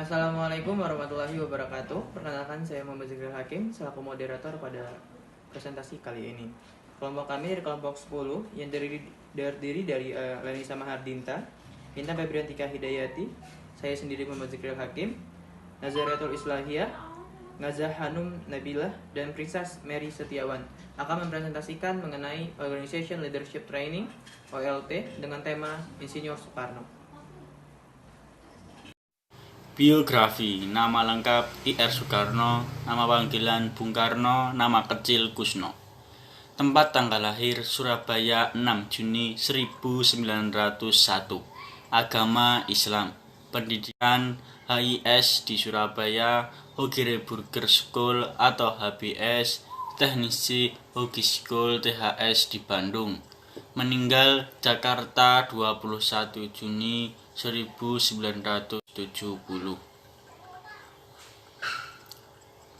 Assalamualaikum warahmatullahi wabarakatuh. Perkenalkan, saya Muhammad Zikril Hakim selaku moderator pada presentasi kali ini. Kelompok kami dari kelompok 10 yang terdiri dari Lenisa Mahardinta, Intan Febriantika Hidayati, saya sendiri Muhammad Zikril Hakim, Nazariatul Islahiyah, Ngazah Hanum Nabilah, dan Princess Mary Setiawan akan mempresentasikan mengenai Organization Leadership Training (OLT) dengan tema Insinyur Soekarno. Biografi. Nama lengkap I.R. Soekarno, nama panggilan Bung Karno, nama kecil Kusno. Tempat tanggal lahir Surabaya 6 Juni 1901. Agama Islam. Pendidikan HIS di Surabaya, Hogere Burger School atau HBS, Teknisi Hogi School THS di Bandung. Meninggal Jakarta 21 Juni 1970.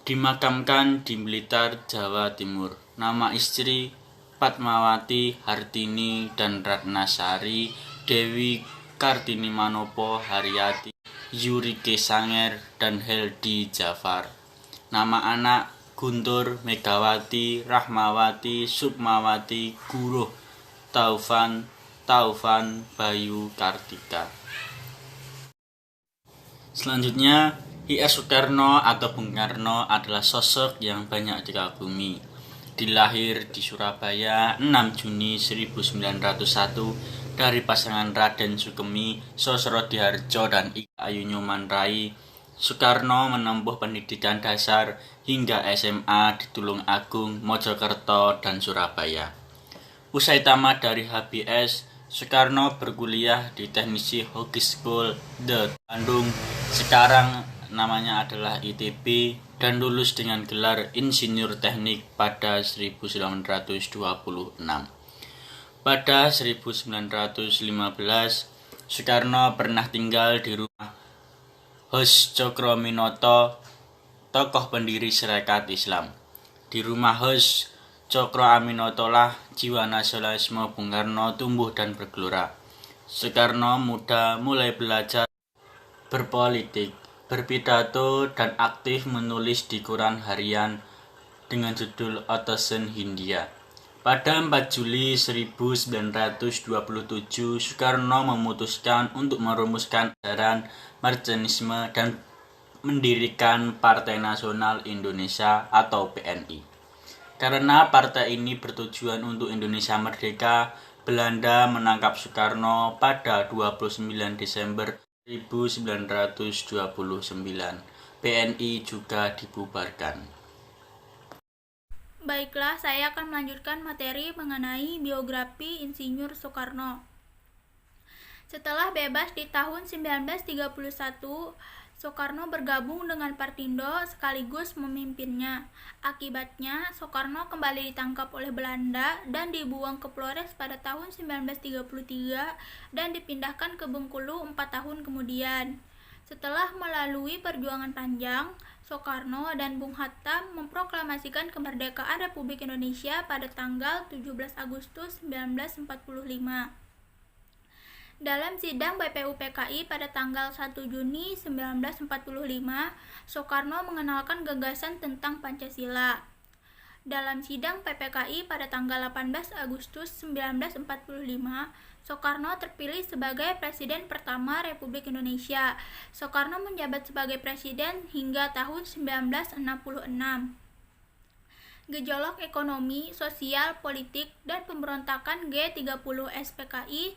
Dimakamkan di Blitar, Jawa Timur. Nama istri Padmawati Hartini dan Ratnasari Dewi Kartini Manopo Haryati Yurike Sanger dan Heldi Jafar. Nama anak Guntur Megawati Rahmawati Sukmawati Guruh Taufan Bayu Kartika. Selanjutnya, I.R. Soekarno atau Bung Karno adalah sosok yang banyak dikagumi. Dilahir di Surabaya 6 Juni 1901 dari pasangan Raden Sukemi, Sosrodihardjo dan Ika Ayu Nyoman Rai. Soekarno menempuh pendidikan dasar hingga SMA di Tulung Agung, Mojokerto, dan Surabaya. Usai tamat dari HBS, Soekarno berkuliah di Teknisi Hogi School The Bandung, sekarang namanya adalah ITB, dan lulus dengan gelar Insinyur Teknik pada 1926. Pada 1915, Soekarno pernah tinggal di rumah Hos Cokroaminoto, tokoh pendiri Serikat Islam. Di rumah Hos Cokroaminoto lah jiwa nasionalisme Bung Karno tumbuh dan bergelora. Soekarno muda mulai belajar berpolitik, berpidato, dan aktif menulis di koran harian dengan judul Otosen Hindia. Pada 4 Juli 1927, Soekarno memutuskan untuk merumuskan ajaran Marxisme dan mendirikan Partai Nasional Indonesia atau PNI. Karena partai ini bertujuan untuk Indonesia merdeka, Belanda menangkap Soekarno pada 29 Desember 1929. PNI juga dibubarkan. Baiklah, saya akan melanjutkan materi mengenai biografi Insinyur Soekarno. Setelah bebas di tahun 1931, Soekarno bergabung dengan Partindo sekaligus memimpinnya. Akibatnya, Soekarno kembali ditangkap oleh Belanda dan dibuang ke Flores pada tahun 1933 dan dipindahkan ke Bengkulu 4 tahun kemudian. Setelah melalui perjuangan panjang, Soekarno dan Bung Hatta memproklamasikan kemerdekaan Republik Indonesia pada tanggal 17 Agustus 1945. Dalam sidang BPUPKI pada tanggal 1 Juni 1945, Soekarno mengenalkan gagasan tentang Pancasila. Dalam sidang PPKI pada tanggal 18 Agustus 1945, Soekarno terpilih sebagai Presiden pertama Republik Indonesia. Soekarno menjabat sebagai Presiden hingga tahun 1966. Gejolak ekonomi, sosial, politik, dan pemberontakan G30 SPKI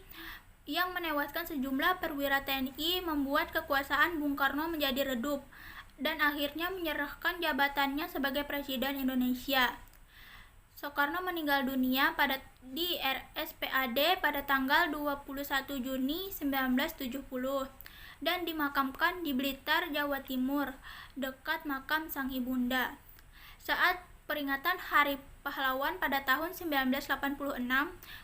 yang menewaskan sejumlah perwira TNI membuat kekuasaan Bung Karno menjadi redup dan akhirnya menyerahkan jabatannya sebagai Presiden Indonesia. Soekarno meninggal dunia di RSPAD pada tanggal 21 Juni 1970 dan dimakamkan di Blitar, Jawa Timur, dekat makam Sang Ibunda. Saat peringatan Hari Pahlawan pada tahun 1986,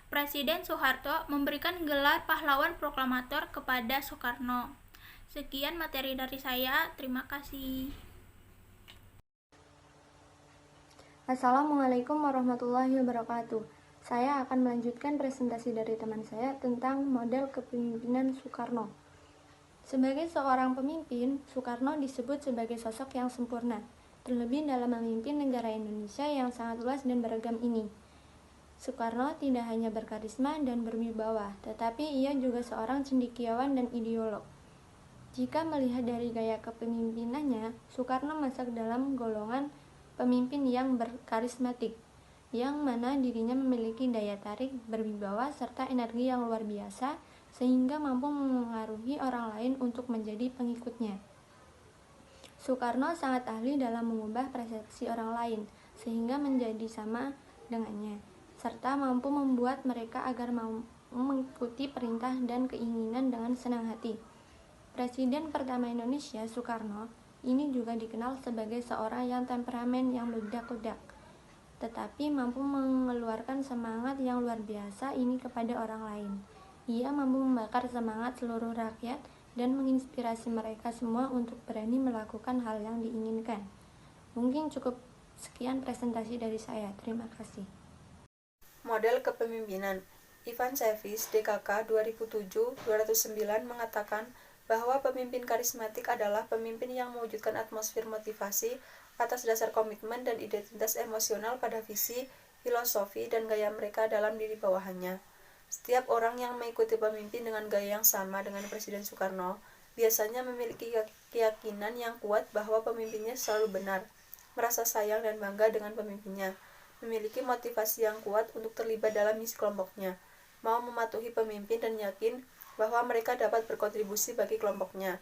Presiden Soeharto memberikan gelar Pahlawan Proklamator kepada Soekarno. Sekian materi dari saya, terima kasih. Assalamualaikum warahmatullahi wabarakatuh. Saya akan melanjutkan presentasi dari teman saya tentang model kepemimpinan Soekarno. Sebagai seorang pemimpin, Soekarno disebut sebagai sosok yang sempurna, terlebih dalam memimpin negara Indonesia yang sangat luas dan beragam ini. Soekarno tidak hanya berkarisma dan berwibawa, tetapi ia juga seorang cendekiawan dan ideolog. Jika melihat dari gaya kepemimpinannya, Soekarno masuk dalam golongan pemimpin yang berkarismatik, yang mana dirinya memiliki daya tarik, berwibawa, serta energi yang luar biasa, sehingga mampu mengaruhi orang lain untuk menjadi pengikutnya. Soekarno sangat ahli dalam mengubah persepsi orang lain, sehingga menjadi sama dengannya, serta mampu membuat mereka agar mau mengikuti perintah dan keinginan dengan senang hati. Presiden pertama Indonesia, Soekarno, ini juga dikenal sebagai seorang yang temperamen yang meledak-ledak, tetapi mampu mengeluarkan semangat yang luar biasa ini kepada orang lain. Ia mampu membakar semangat seluruh rakyat dan menginspirasi mereka semua untuk berani melakukan hal yang diinginkan. Mungkin cukup sekian presentasi dari saya. Terima kasih. Model kepemimpinan Ivan Cevic, DKK 2007-209 mengatakan bahwa pemimpin karismatik adalah pemimpin yang mewujudkan atmosfer motivasi atas dasar komitmen dan identitas emosional pada visi, filosofi, dan gaya mereka dalam diri bawahannya. Setiap orang yang mengikuti pemimpin dengan gaya yang sama dengan Presiden Soekarno biasanya memiliki keyakinan yang kuat bahwa pemimpinnya selalu benar, merasa sayang dan bangga dengan pemimpinnya, memiliki motivasi yang kuat untuk terlibat dalam misi kelompoknya, mau mematuhi pemimpin dan yakin bahwa mereka dapat berkontribusi bagi kelompoknya.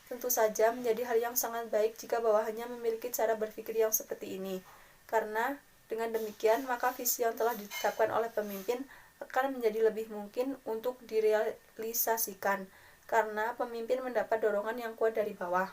Tentu saja menjadi hal yang sangat baik jika bawahannya memiliki cara berpikir yang seperti ini, karena dengan demikian maka visi yang telah ditetapkan oleh pemimpin akan menjadi lebih mungkin untuk direalisasikan, karena pemimpin mendapat dorongan yang kuat dari bawah.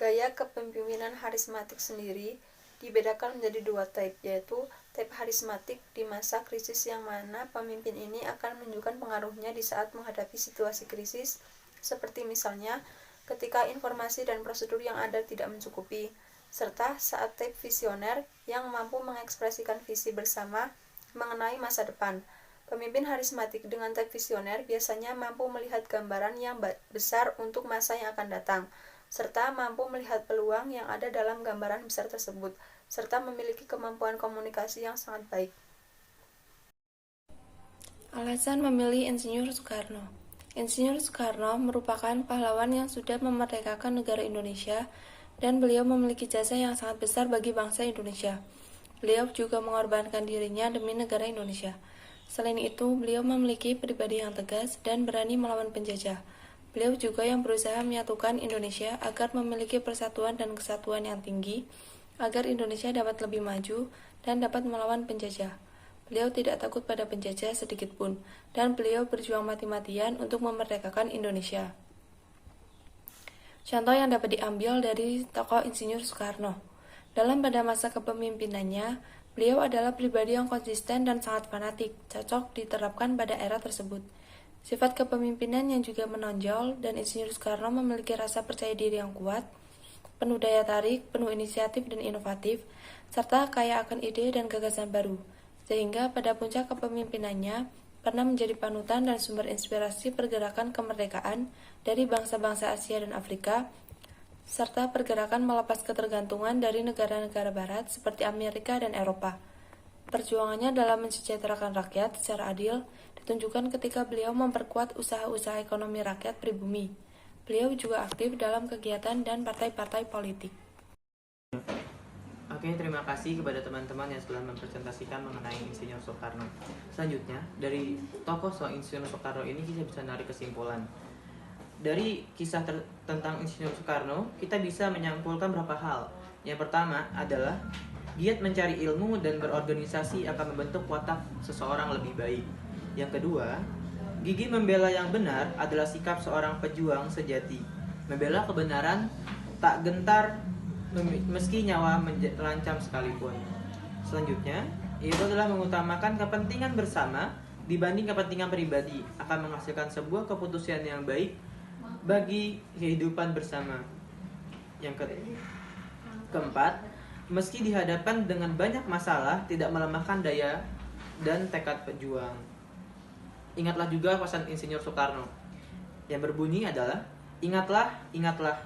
Gaya kepemimpinan karismatik sendiri dibedakan menjadi dua type, yaitu type karismatik di masa krisis yang mana pemimpin ini akan menunjukkan pengaruhnya di saat menghadapi situasi krisis, seperti misalnya ketika informasi dan prosedur yang ada tidak mencukupi, serta saat type visioner yang mampu mengekspresikan visi bersama mengenai masa depan. Pemimpin karismatik dengan type visioner biasanya mampu melihat gambaran yang besar untuk masa yang akan datang, serta mampu melihat peluang yang ada dalam gambaran besar tersebut, serta memiliki kemampuan komunikasi yang sangat baik. Alasan memilih Insinyur Soekarno. Insinyur Soekarno merupakan pahlawan yang sudah memerdekakan negara Indonesia, dan beliau memiliki jasa yang sangat besar bagi bangsa Indonesia. Beliau juga mengorbankan dirinya demi negara Indonesia. Selain itu, beliau memiliki pribadi yang tegas dan berani melawan penjajah. Beliau juga yang berusaha menyatukan Indonesia agar memiliki persatuan dan kesatuan yang tinggi, agar Indonesia dapat lebih maju dan dapat melawan penjajah. Beliau tidak takut pada penjajah sedikit pun, dan beliau berjuang mati-matian untuk memerdekakan Indonesia. Contoh yang dapat diambil dari tokoh Insinyur Soekarno. Pada masa kepemimpinannya, beliau adalah pribadi yang konsisten dan sangat fanatik, cocok diterapkan pada era tersebut. Sifat kepemimpinan yang juga menonjol, dan Insinyur Soekarno memiliki rasa percaya diri yang kuat, penuh daya tarik, penuh inisiatif dan inovatif, serta kaya akan ide dan gagasan baru, sehingga pada puncak kepemimpinannya pernah menjadi panutan dan sumber inspirasi pergerakan kemerdekaan dari bangsa-bangsa Asia dan Afrika, serta pergerakan melepas ketergantungan dari negara-negara barat seperti Amerika dan Eropa. Perjuangannya dalam mensejahterakan rakyat secara adil ditunjukkan ketika beliau memperkuat usaha-usaha ekonomi rakyat pribumi. Beliau juga aktif dalam kegiatan dan partai-partai politik. Oke, terima kasih kepada teman-teman yang telah mempresentasikan mengenai Insinyur Soekarno. Selanjutnya, dari tokoh soal Insinyur Soekarno ini kita bisa menarik kesimpulan. Dari kisah tentang Insinyur Soekarno, kita bisa menyimpulkan beberapa hal. Yang pertama adalah giat mencari ilmu dan berorganisasi akan membentuk watak seseorang lebih baik. Yang kedua, gigih membela yang benar adalah sikap seorang pejuang sejati. Membela kebenaran tak gentar meski nyawa terancam sekalipun. Selanjutnya, itu adalah mengutamakan kepentingan bersama dibanding kepentingan pribadi, akan menghasilkan sebuah keputusan yang baik bagi kehidupan bersama. Yang keempat, meski dihadapkan dengan banyak masalah, tidak melemahkan daya dan tekad pejuang. Ingatlah juga pesan Insinyur Soekarno yang berbunyi adalah, ingatlah, ingatlah,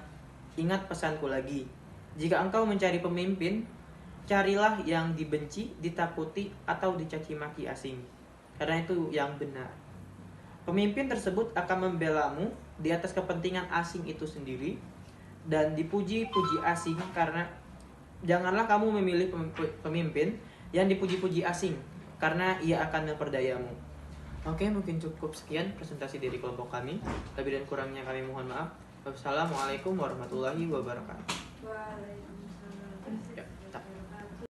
ingat pesanku lagi. Jika engkau mencari pemimpin, carilah yang dibenci, ditakuti, atau dicaci maki asing. Karena itu yang benar. Pemimpin tersebut akan membelamu di atas kepentingan asing itu sendiri dan dipuji-puji asing, karena janganlah kamu memilih pemimpin yang dipuji-puji asing karena ia akan memperdayamu. Oke, mungkin cukup sekian presentasi dari kelompok kami. Lebih dan kurangnya kami mohon maaf. Wassalamualaikum warahmatullahi wabarakatuh.